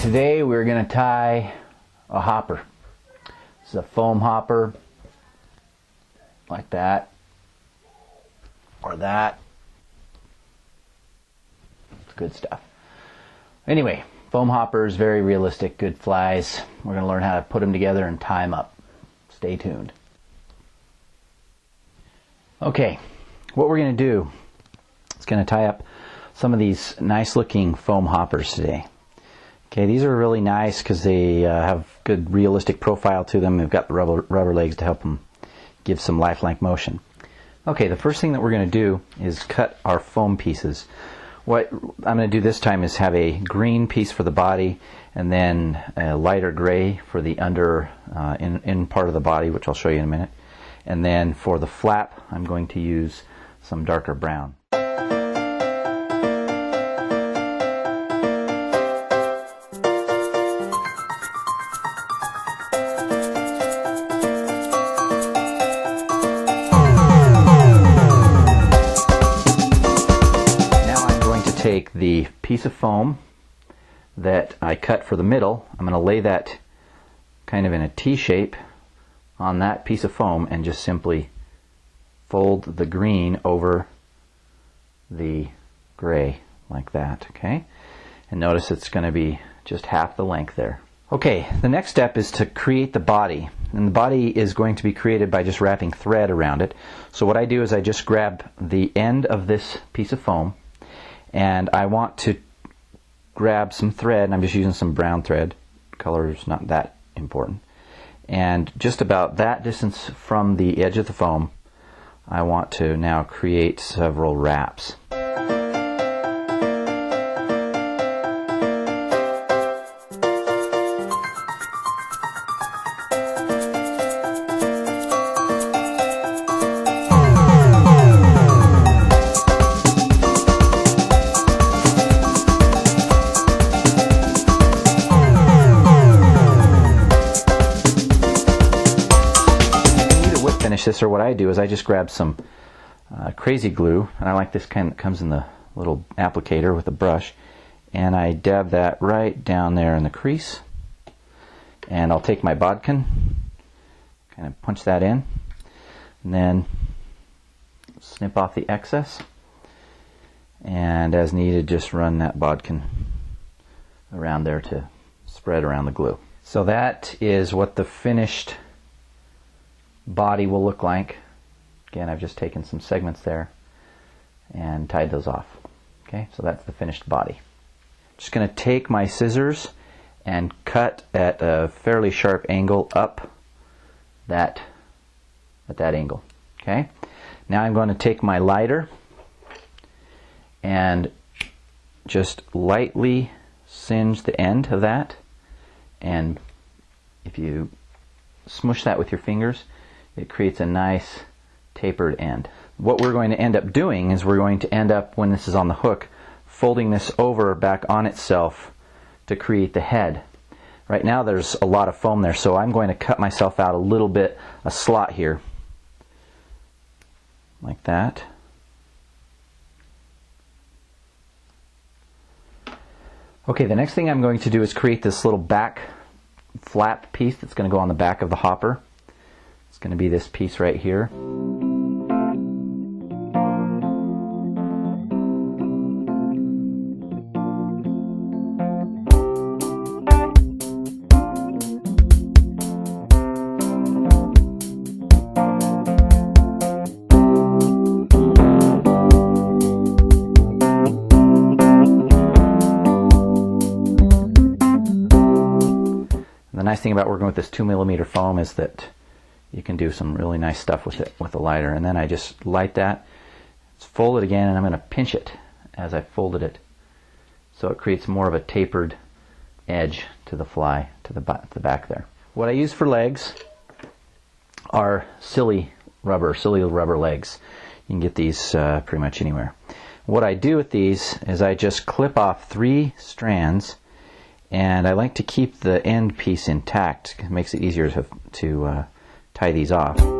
Today we're going to tie a hopper. This is a foam hopper, like that, or that. It's good stuff. Anyway, foam hoppers, very realistic, good flies. We're going to learn how to put them together and tie them up. Stay tuned. Okay, what we're going to do is going to tie up some of these nice looking foam hoppers today. Okay, these are really nice because they have good realistic profile to them. They've got the rubber legs to help them give some lifelike motion. Okay, the first thing that we're going to do is cut our foam pieces. What I'm going to do this time is have a green piece for the body and then a lighter gray for the under in part of the body, which I'll show you in a minute. And then for the flap, I'm going to use some darker brown. Take the piece of foam that I cut for the middle, I'm going to lay that kind of in a T shape on that piece of foam and just simply fold the green over the gray like that, okay? And notice it's going to be just half the length there. Okay, the next step is to create the body. And the body is going to be created by just wrapping thread around it. So what I do is I just grab the end of this piece of foam and I want to grab some thread, and I'm just using some brown thread. Color is not that important. And just about that distance from the edge of the foam, I want to now create several wraps. This, or what I do is I just grab some crazy glue, and I like this kind that comes in the little applicator with a brush, and I dab that right down there in the crease, and I'll take my bodkin, kind of punch that in, and then snip off the excess, and as needed just run that bodkin around there to spread around the glue. So that is what the finished body will look like. Again, I've just taken some segments there and tied those off. Okay, so that's the finished body. Just going to take my scissors and cut at a fairly sharp angle up at that angle. Okay, now I'm going to take my lighter and just lightly singe the end of that, and if you smush that with your fingers, it creates a nice tapered end. What we're going to end up doing is we're going to end up, when this is on the hook, folding this over back on itself to create the head. Right now there's a lot of foam there, so I'm going to cut myself out a little bit, a slot here, like that. Okay, the next thing I'm going to do is create this little back flap piece that's going to go on the back of the hopper. It's going to be this piece right here. The nice thing about working with this 2mm foam is that you can do some really nice stuff with it with a lighter. And then I just light that, fold it again, and I'm going to pinch it as I folded it, so it creates more of a tapered edge to the fly, to the back there. What I use for legs are silly rubber legs. You can get these pretty much anywhere. What I do with these is I just clip off 3 strands, and I like to keep the end piece intact. It makes it easier to tie these off.